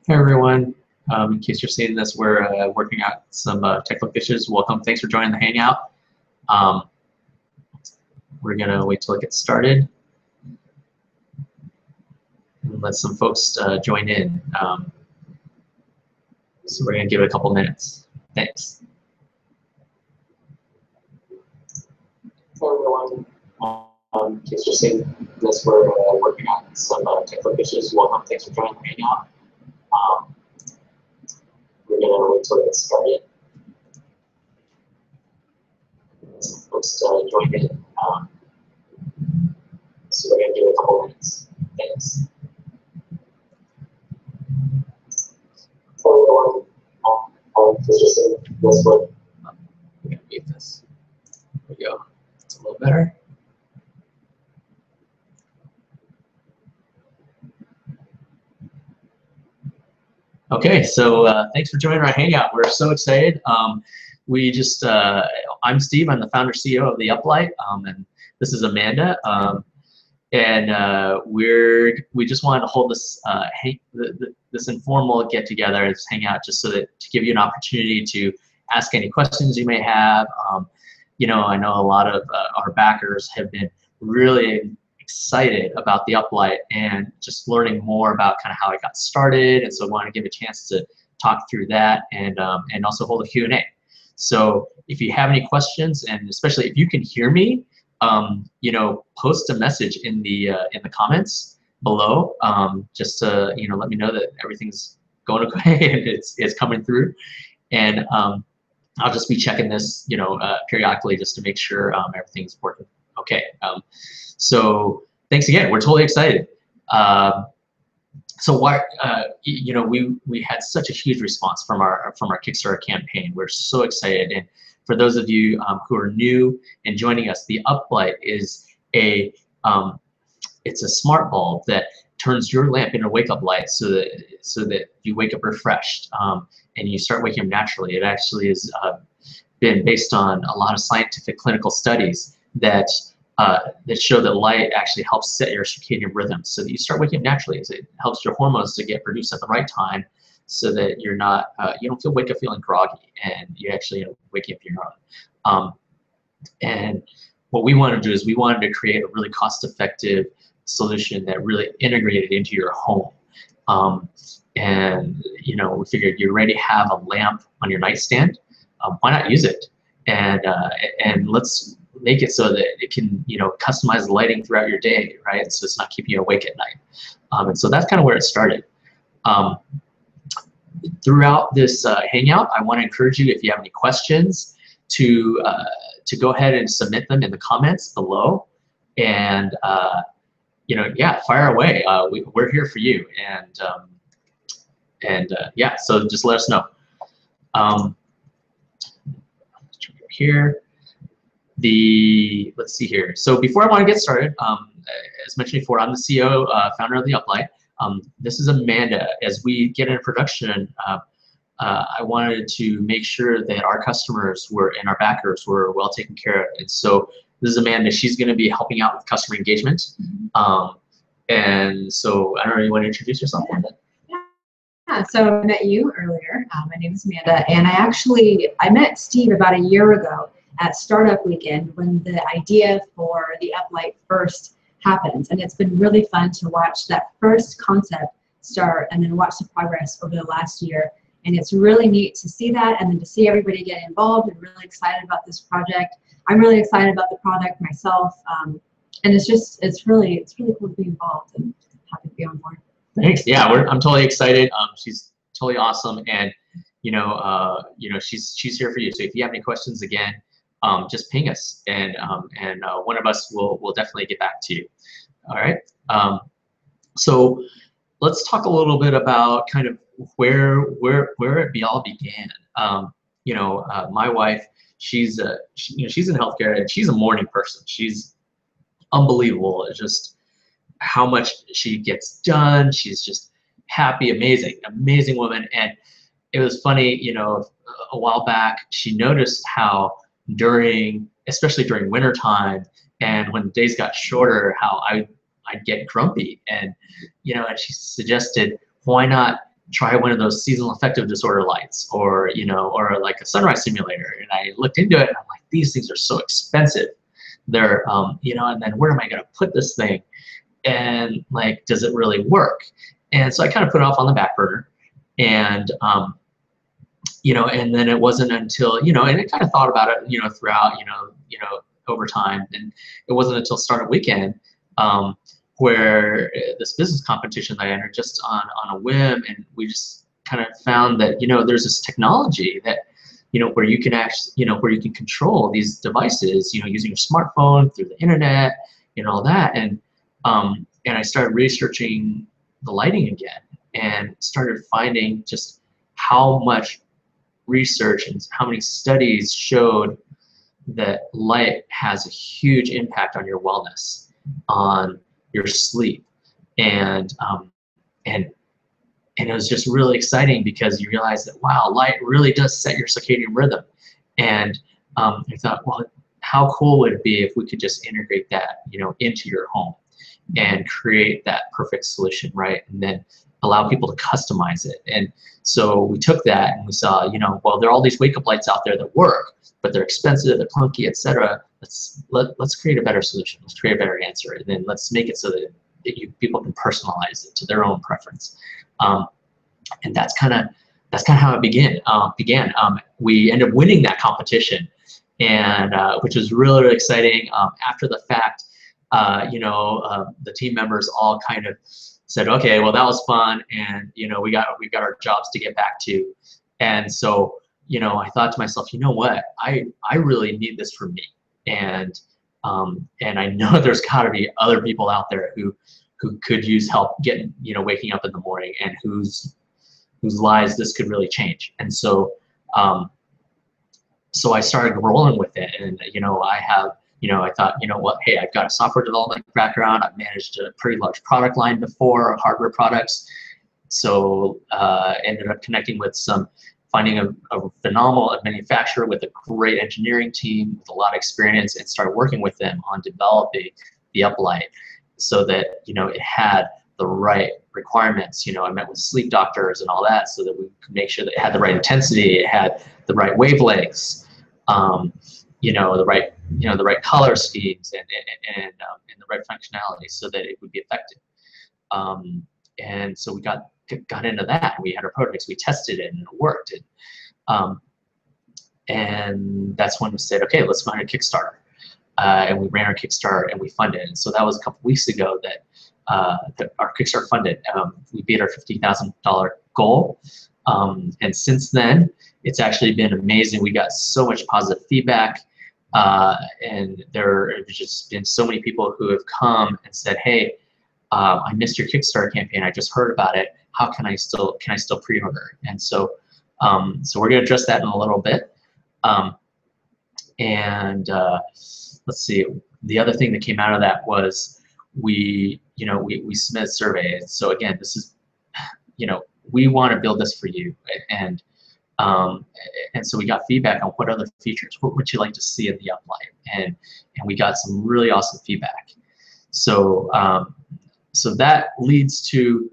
Hey everyone. In case you're seeing this, we're working out some technical issues. Welcome. Thanks for joining the Hangout. Um, we're going to wait till it gets started and let some folks join in. So we're going to give it a couple minutes. Thanks. Hey everyone. In case you're seeing this, we're working on some technical issues. Welcome. Thanks for joining the Hangout. We're going to wait till it gets started. Some folks join in. So we're going to give it a couple minutes. Thanks. Everyone, just this one. We're going to mute this. There we go. It's a little better. Okay, so thanks for joining our Hangout. We're so excited. I'm Steve. I'm the founder CEO of the Uplight, and this is Amanda. We just wanted to hold this this informal get together, this hangout, just so that to give you an opportunity to ask any questions you may have. You know, I know a lot of our backers have been really excited about the Uplight and just learning more about kind of how it got started, and so I want to give a chance to talk through that and also hold a Q&A. So if you have any questions, and especially if you can hear me, you know, post a message in the comments below, just to let me know that everything's going okay and it's coming through, and I'll just be checking this periodically just to make sure everything's working okay. So thanks again. We're totally excited. So why we had such a huge response from our Kickstarter campaign. We're so excited, and for those of you who are new and joining us, the Uplight is it's a smart bulb that turns your lamp into a wake-up light, so that you wake up refreshed and you start waking up naturally. It actually has been based on a lot of scientific clinical studies that show that light actually helps set your circadian rhythm, so that you start waking up naturally. As it helps your hormones to get produced at the right time, so that you're not you don't wake up feeling groggy, and you actually wake up your own. And what we wanted to do is we wanted to create a really cost-effective solution that really integrated into your home. And we figured you already have a lamp on your nightstand. Why not use it? And let's make it so that it can customize the lighting throughout your day, right? So it's not keeping you awake at night. And so that's kind of where it started. Throughout this hangout, I want to encourage you, if you have any questions, to go ahead and submit them in the comments below, and yeah, fire away. We're here for you, and yeah, so just let us know. Here, let's see here. So before I want to get started, as mentioned before, I'm the CEO, founder of the Uplight. This is Amanda. As we get into production, I wanted to make sure that our customers and our backers were well taken care of. And so this is Amanda. She's going to be helping out with customer engagement. And so I don't know, you want to introduce yourself, Amanda? Yeah, so I met you earlier. My name is Amanda, and I met Steve about a year ago at Startup Weekend when the idea for the Uplight first happened. And it's been really fun to watch that first concept start and then watch the progress over the last year. And it's really neat to see that, and then to see everybody get involved. I'm really excited about this project. I'm really excited about the product myself. And it's really cool to be involved, and happy to be on board. Thanks. Yeah, I'm totally excited. She's totally awesome, and she's here for you. So if you have any questions, again, just ping us, and one of us will definitely get back to you. All right. So let's talk a little bit about kind of where it all began. My wife, she's in healthcare, and she's a morning person. She's unbelievable. It's just how much she gets done. She's just happy, amazing woman. And it was funny, a while back, she noticed how especially during winter time, and when days got shorter, how I'd get grumpy. And and she suggested, why not try one of those seasonal affective disorder lights, or or like a sunrise simulator. And I looked into it, and I'm like, these things are so expensive. They're and then where am I going to put this thing? And like, does it really work? And so I kind of put it off on the back burner. And and then it wasn't until and I kind of thought about it throughout over time, and it wasn't until Startup Weekend where this business competition that I entered just on a whim, and we just kind of found that there's this technology that where you can actually where you can control these devices using your smartphone through the internet and all that. And I started researching the lighting again, and started finding just how much research and how many studies showed that light has a huge impact on your wellness, on your sleep, and it was just really exciting, because you realize that, wow, light really does set your circadian rhythm. And I thought, well, how cool would it be if we could just integrate that into your home and create that perfect solution, right? And then allow people to customize it. And so we took that and we saw, well, there are all these wake up lights out there that work, but they're expensive, they're clunky, etc. Let's create a better solution. Let's create a better answer, and then let's make it so that people can personalize it to their own preference. And that's kind of how it began. We ended up winning that competition, and which was really, really exciting. After the fact, the team members all kind of said, okay, well, that was fun, and we got our jobs to get back to. And so I thought to myself, you know what, I really need this for me, and I know there's got to be other people out there who could use help getting waking up in the morning, and whose lives this could really change. And so so I started rolling with it, and I have I thought, what, hey, I've got a software development background. I've managed a pretty large product line before, hardware products. So ended up connecting with finding a phenomenal manufacturer with a great engineering team with a lot of experience, and started working with them on developing the Uplight so that it had the right requirements. I met with sleep doctors and all that, so that we could make sure that it had the right intensity, it had the right wavelengths, the right color schemes, and the right functionality, so that it would be effective. And so we got into that. We had our prototypes, we tested it, and it worked. And that's when we said, okay, let's find a Kickstarter. And we ran our Kickstarter, and we funded. And so that was a couple weeks ago that our Kickstarter funded. We beat our $50,000 goal. And since then, it's actually been amazing. We got so much positive feedback. And there have just been so many people who have come and said, hey, I missed your Kickstarter campaign. I just heard about it. How can I still pre-order? And so so we're going to address that in a little bit. Let's see. The other thing that came out of that was we submitted a survey. So again, this is we want to build this for you, and so we got feedback on what other features, what would you like to see in the Uplight, and we got some really awesome feedback. So so that leads to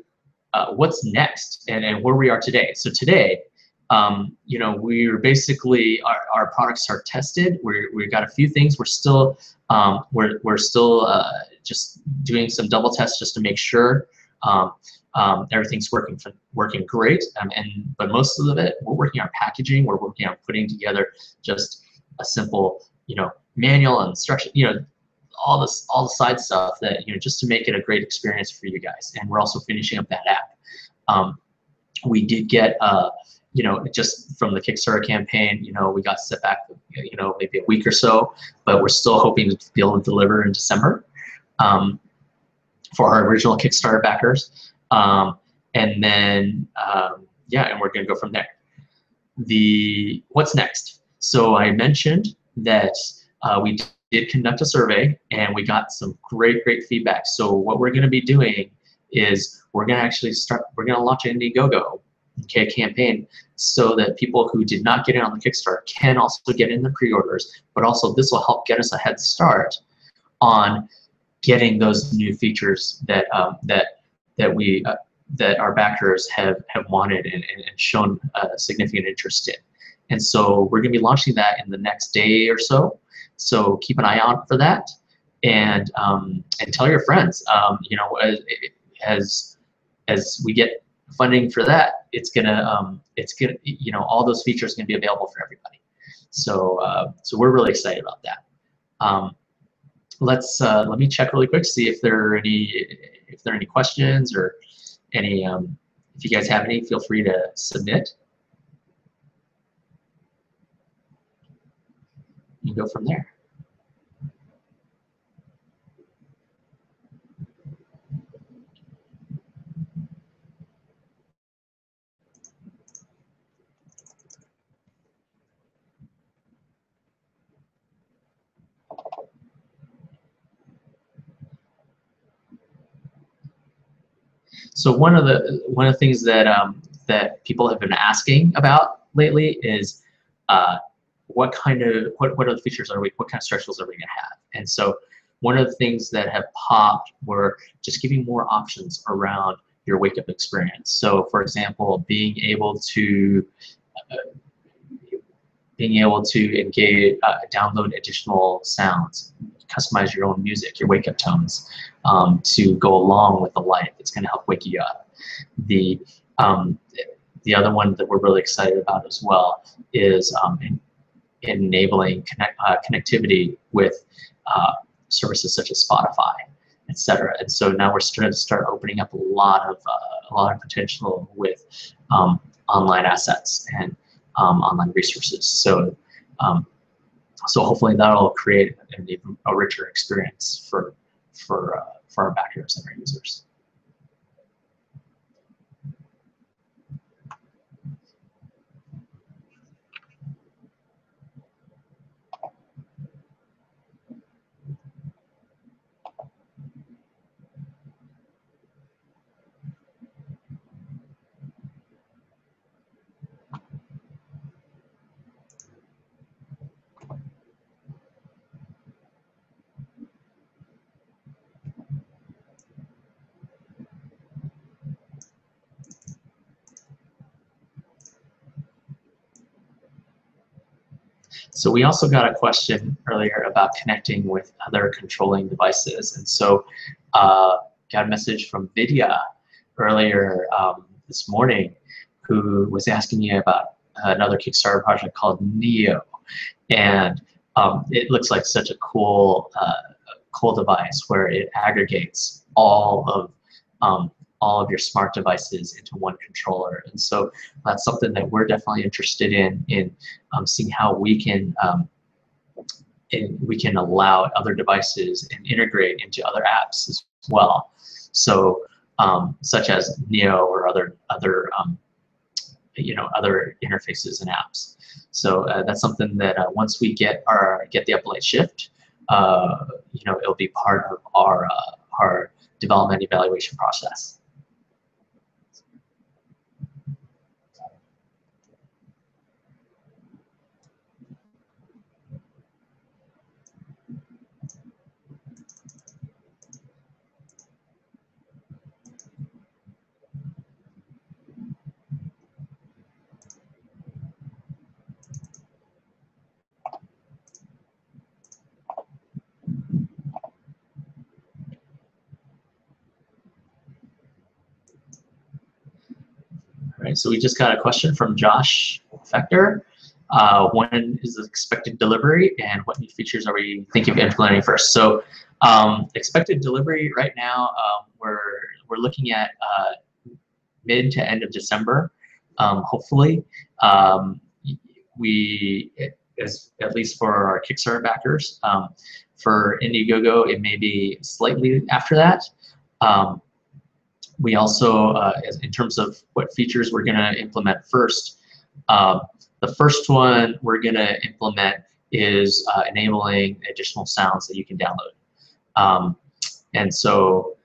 what's next, and where we are today. So today, we're basically, our products are tested. We've got a few things. We're still just doing some double tests just to make sure everything's working great. But most of it, we're working on packaging. We're working on putting together just a simple manual and instruction. All the side stuff that just to make it a great experience for you guys. And we're also finishing up that app. We did get just from the Kickstarter campaign, we got set back maybe a week or so, but we're still hoping to be able to deliver in December for our original Kickstarter backers. And then and we're gonna go from there. What's next? So I mentioned that we did conduct a survey, and we got some great feedback. So what we're going to be doing is we're going to launch an Indiegogo campaign, so that people who did not get in on the Kickstarter can also get in the pre-orders, but also this will help get us a head start on getting those new features that that our backers have wanted and shown significant interest in. And so we're going to be launching that in the next day or so. So keep an eye out for that, and tell your friends. You know, as we get funding for that, it's gonna you know, all those features are gonna be available for everybody. So so we're really excited about that. Let me check really quick, see if there are any questions or any. If you guys have any, feel free to submit. You go from there. So one of the things that that people have been asking about lately is what are the features what kind of stretch goals are we going to have? And so one of the things that have popped were just giving more options around your wake up experience. So for example, being able to engage, download additional sounds, customize your own music, your wake up tones, to go along with the light that's going to help wake you up. The other one that we're really excited about as well is enabling connectivity with services such as Spotify, etc. And so now we're starting to start opening up a lot of potential with online assets and online resources. So so hopefully that'll create an even a richer experience for our backers and our users. So we also got a question earlier about connecting with other controlling devices. And so got a message from Vidya earlier this morning, who was asking me about another Kickstarter project called Neo. And it looks like such a cool device where it aggregates all of your smart devices into one controller. And so that's something that we're definitely interested in seeing how we can allow other devices and integrate into other apps as well. So such as Neo or other interfaces and apps. So that's something that once we get the Uplight Shift, it'll be part of our development evaluation process. Right, so we just got a question from Josh Fector. When is the expected delivery, and what new features are we thinking of implementing first? So expected delivery right now, we're looking at mid to end of December, hopefully. At least for our Kickstarter backers. For Indiegogo, it may be slightly after that. We also, in terms of what features we're going to implement first, the first one we're going to implement is enabling additional sounds that you can download. And so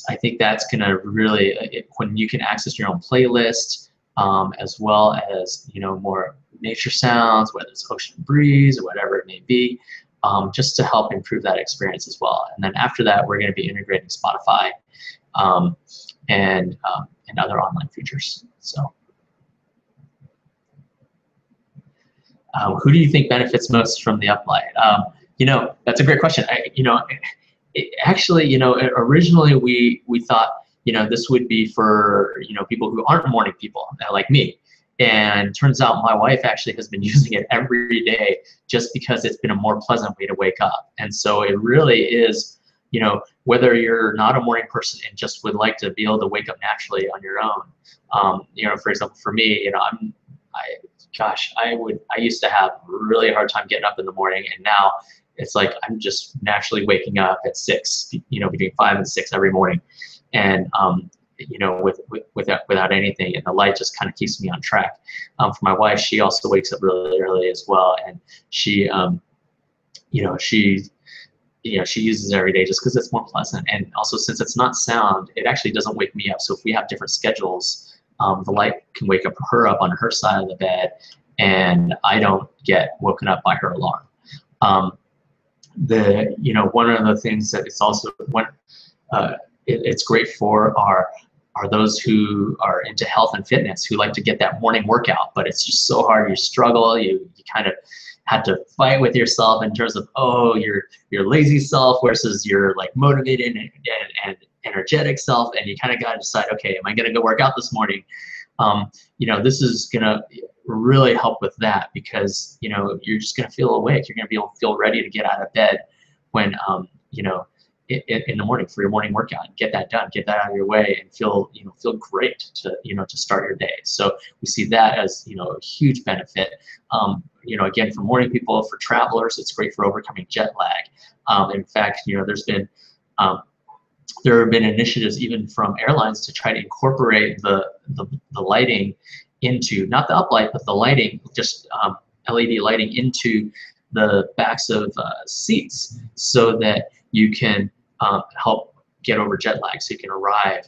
I think that's going to really, when you can access your own playlist, as well as more nature sounds, whether it's ocean breeze or whatever it may be, just to help improve that experience as well. And then after that, we're going to be integrating Spotify and other online features. So, who do you think benefits most from the Uplight? That's a great question. Actually, originally we thought, this would be for, people who aren't morning people like me. And turns out my wife actually has been using it every day just because it's been a more pleasant way to wake up. And so it really is, whether you're not a morning person and just would like to be able to wake up naturally on your own. For example, for me, I used to have a really hard time getting up in the morning, and now it's like I'm just naturally waking up at 6, between 5 and 6 every morning, and without anything, and the light just kind of keeps me on track. For my wife, she also wakes up really early as well, and she uses it every day just because it's more pleasant, and also since it's not sound, it actually doesn't wake me up. So if we have different schedules, the light can wake her up on her side of the bed, and I don't get woken up by her alarm. One of the things that it's also it's great for are those who are into health and fitness, who like to get that morning workout, but it's just so hard. You struggle. You kind of had to fight with yourself in terms of, your lazy self versus your like motivated and energetic self, and you kind of got to decide, okay, am I going to go work out this morning? This is going to really help with that, because you're just going to feel awake. You're going to be able to feel ready to get out of bed when in the morning for your morning workout. Get that done, get that out of your way, and feel great to start your day. So we see that as a huge benefit. Again, for morning people, for travelers, it's great for overcoming jet lag. In fact, there have been initiatives even from airlines to try to incorporate the lighting into, not the uplight, but the lighting, just LED lighting into the backs of seats, so that you can help get over jet lag, so you can arrive,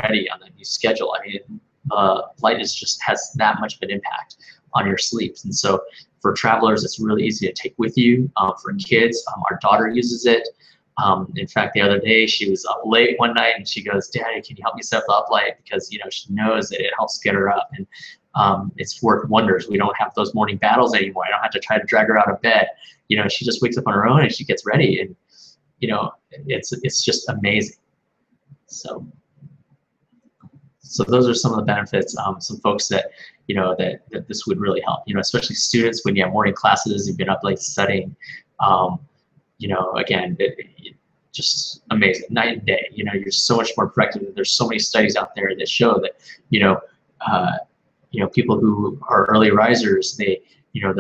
ready on that new schedule. I mean, light has that much of an impact on your sleeps, and so for travelers, it's really easy to take with you. For kids, our daughter uses it. In fact, the other day she was up late one night and she goes, "Daddy, can you help me set up the uplight?" Because she knows that it helps get her up, and it's worked wonders. We don't have those morning battles anymore. I don't have to try to drag her out of bed. She just wakes up on her own and she gets ready, and it's just amazing. So those are some of the benefits. Some folks that that this would really help. Especially students, when you have morning classes, you've been up late studying. Again, just amazing, night and day. You're so much more productive. There's so many studies out there that show that people who are early risers, they're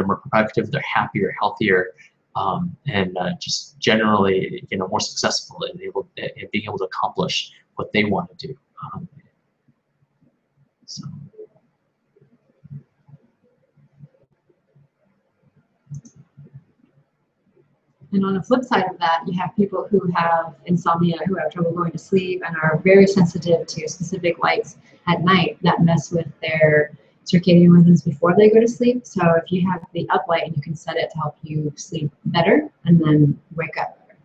more productive, they're happier, healthier, and just generally more successful and being able to accomplish what they want to do. And on the flip side of that, you have people who have insomnia, who have trouble going to sleep, and are very sensitive to specific lights at night that mess with their circadian rhythms before they go to sleep. So if you have the uplight and you can set it to help you sleep better and then wake up better.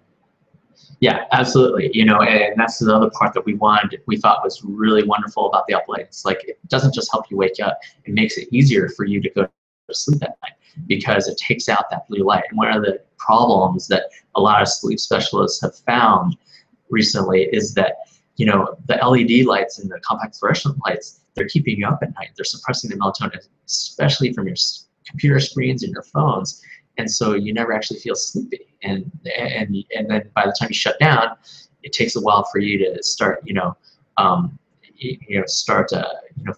Yeah, absolutely. And that's the other part that we thought was really wonderful about the uplight. It's like, it doesn't just help you wake up, it makes it easier for you to go to sleep at night, because it takes out that blue light. And one of the problems that a lot of sleep specialists have found recently is that, the LED lights and the compact fluorescent lights, they're keeping you up at night. They're suppressing the melatonin, especially from your computer screens and your phones. And so you never actually feel sleepy. And then by the time you shut down, it takes a while for you to start,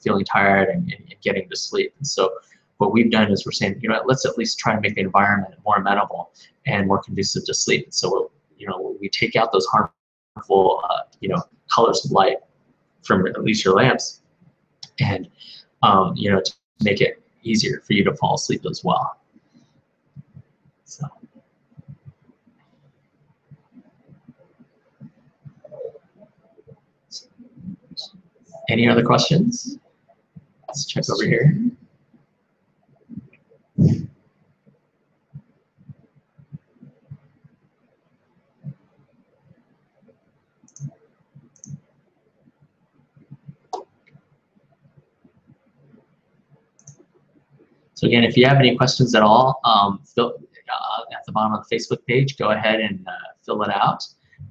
feeling tired and getting to sleep. And so what we've done is we're saying, let's at least try to make the environment more amenable and more conducive to sleep. And so, we take out those harmful, colors of light from at least your lamps, and, to make it easier for you to fall asleep as well. So. Any other questions? Let's check over here. So again, if you have any questions at all, at the bottom of the Facebook page, go ahead and fill it out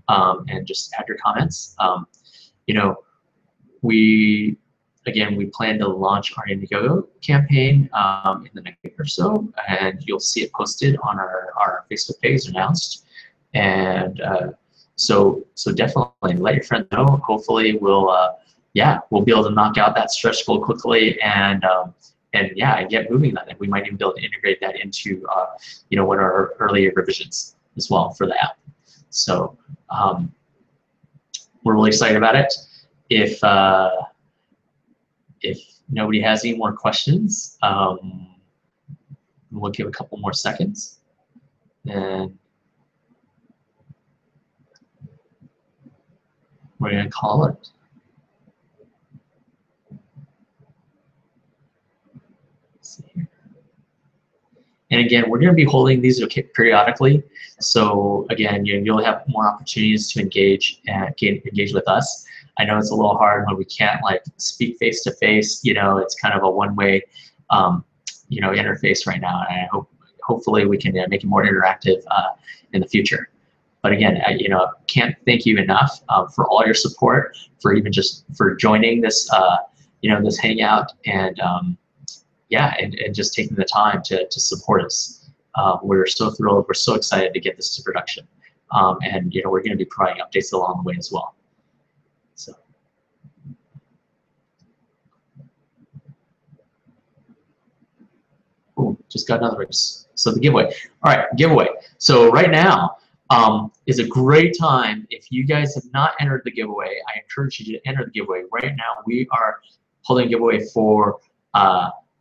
and just add your comments. You know, we plan to launch our Indiegogo campaign in the next week or so, and you'll see it posted on our Facebook page announced. And so definitely let your friends know. Hopefully we'll be able to knock out that stretch goal quickly and get moving on it. We might even be able to integrate that into one of our earlier revisions as well for the app. So we're really excited about it. If nobody has any more questions, we'll give a couple more seconds. And we're going to call it. Let's see here. And again, we're going to be holding these periodically. So again, you'll have more opportunities to engage with us. I know it's a little hard when we can't like speak face to face. It's kind of a one-way, interface right now. And hopefully we can make it more interactive in the future. But again, can't thank you enough for all your support, for even just for joining this, this hangout, and and just taking the time to support us. We're so thrilled. We're so excited to get this to production, and we're going to be providing updates along the way as well. So. Ooh, just got another. So the giveaway. All right, giveaway. So right now is a great time. If you guys have not entered the giveaway, I encourage you to enter the giveaway. Right now we are holding a giveaway for,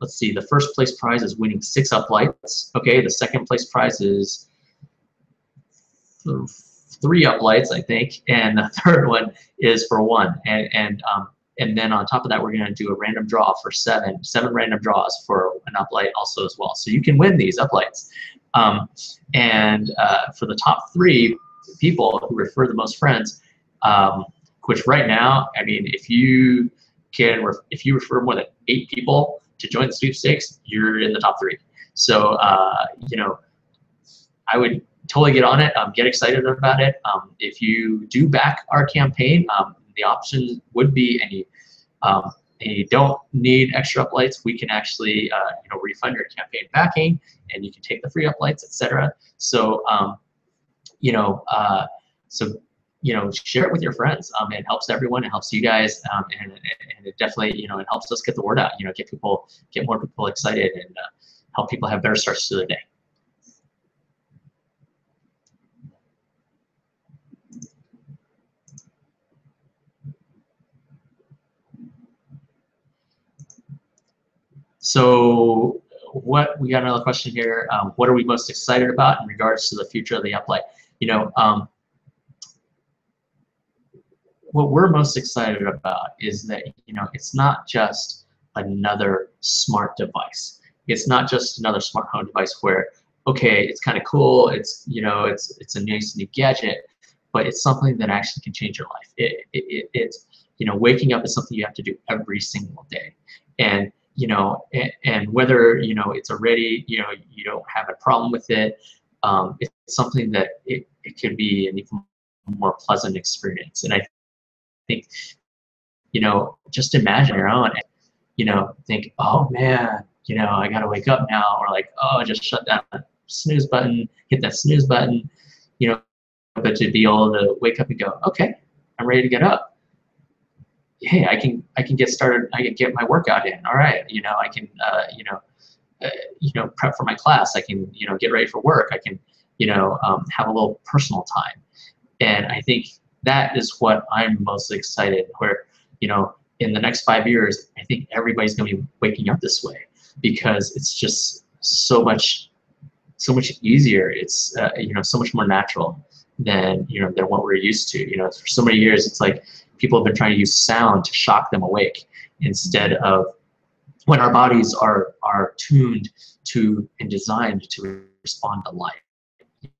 let's see, the first place prize is winning 6 uplights. Okay, the second place prize is 3 uplights, I think, and the third one is for 1. And then on top of that, we're going to do a random draw for 7 random draws for an uplight also as well. So you can win these uplights. And for the top 3 people who refer the most friends, which right now, I mean, if you refer more than 8 people to join the sweepstakes, you're in the top 3. So I would totally get on it. Get excited about it. If you do back our campaign, the option would be, and you don't need extra uplights, we can actually refund your campaign backing, and you can take the free uplights, etc. So share it with your friends. It helps everyone. It helps you guys, and it definitely it helps us get the word out. Get more people excited, and help people have better starts to their day. So we got another question here. What are we most excited about in regards to the future of the uplight? What we're most excited about is that it's not just another smart device. It's not just another smart home device where, okay, it's kind of cool. It's it's a nice new gadget, but it's something that actually can change your life. It's waking up is something you have to do every single day, and and whether it's already you don't have a problem with it, it's something that it could be an even more pleasant experience. And I think just imagine your own, think, oh man, I gotta wake up now, or like, oh, just shut down the snooze button, hit that snooze button, but to be able to wake up and go, okay, I'm ready to get up. Hey, I can get started. I can get my workout in. All right, I can prep for my class. I can get ready for work. I can have a little personal time. And I think that is what I'm most excited. Where in the next 5 years, I think everybody's going to be waking up this way, because it's just so much easier. It's so much more natural than than what we're used to. For so many years, it's like people have been trying to use sound to shock them awake, instead of when our bodies are tuned to and designed to respond to light.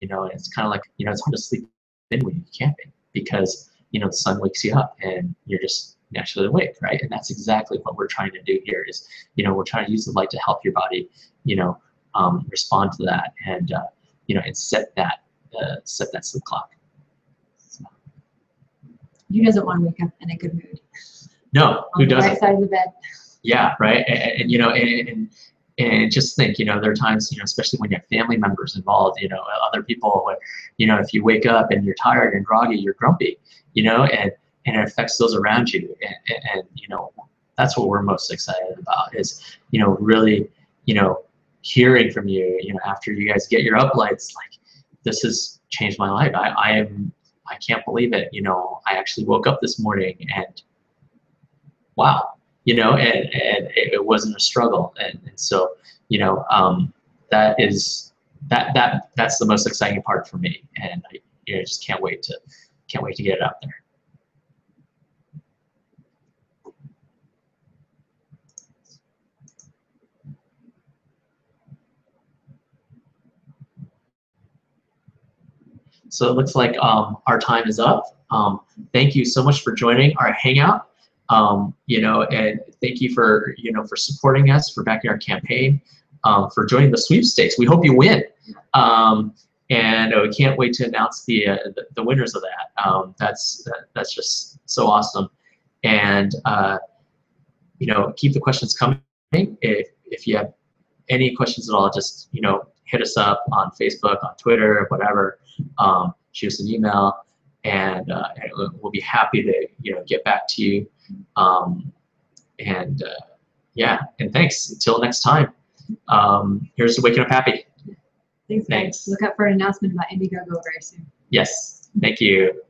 And it's kind of like it's hard to sleep in when you're camping, because the sun wakes you up and you're just naturally awake, right? And that's exactly what we're trying to do here is, we're trying to use the light to help your body, respond to that and, and set that sleep clock. So. Who doesn't want to wake up in a good mood? No, who doesn't? On the right side of the bed. Yeah, right. And just think, there are times, especially when you have family members involved, other people, if you wake up and you're tired and groggy, you're grumpy, and it affects those around you. And that's what we're most excited about is, really, hearing from you, after you guys get your uplights, like, this has changed my life. I can't believe it. I actually woke up this morning and wow. And it wasn't a struggle, and so that's the most exciting part for me, and I just can't wait to get it out there. So it looks like our time is up. Thank you so much for joining our Hangout. And thank you for for supporting us, for backing our campaign, for joining the sweepstakes. We hope you win, and we can't wait to announce the winners of that. That's just so awesome, and keep the questions coming. If you have any questions at all, just hit us up on Facebook, on Twitter, whatever. Shoot us an email, and we'll be happy to get back to you. Yeah, and thanks. Until next time. Here's to Waking Up Happy. Thanks. Look out for an announcement about Indiegogo very soon. Yes. Thank you.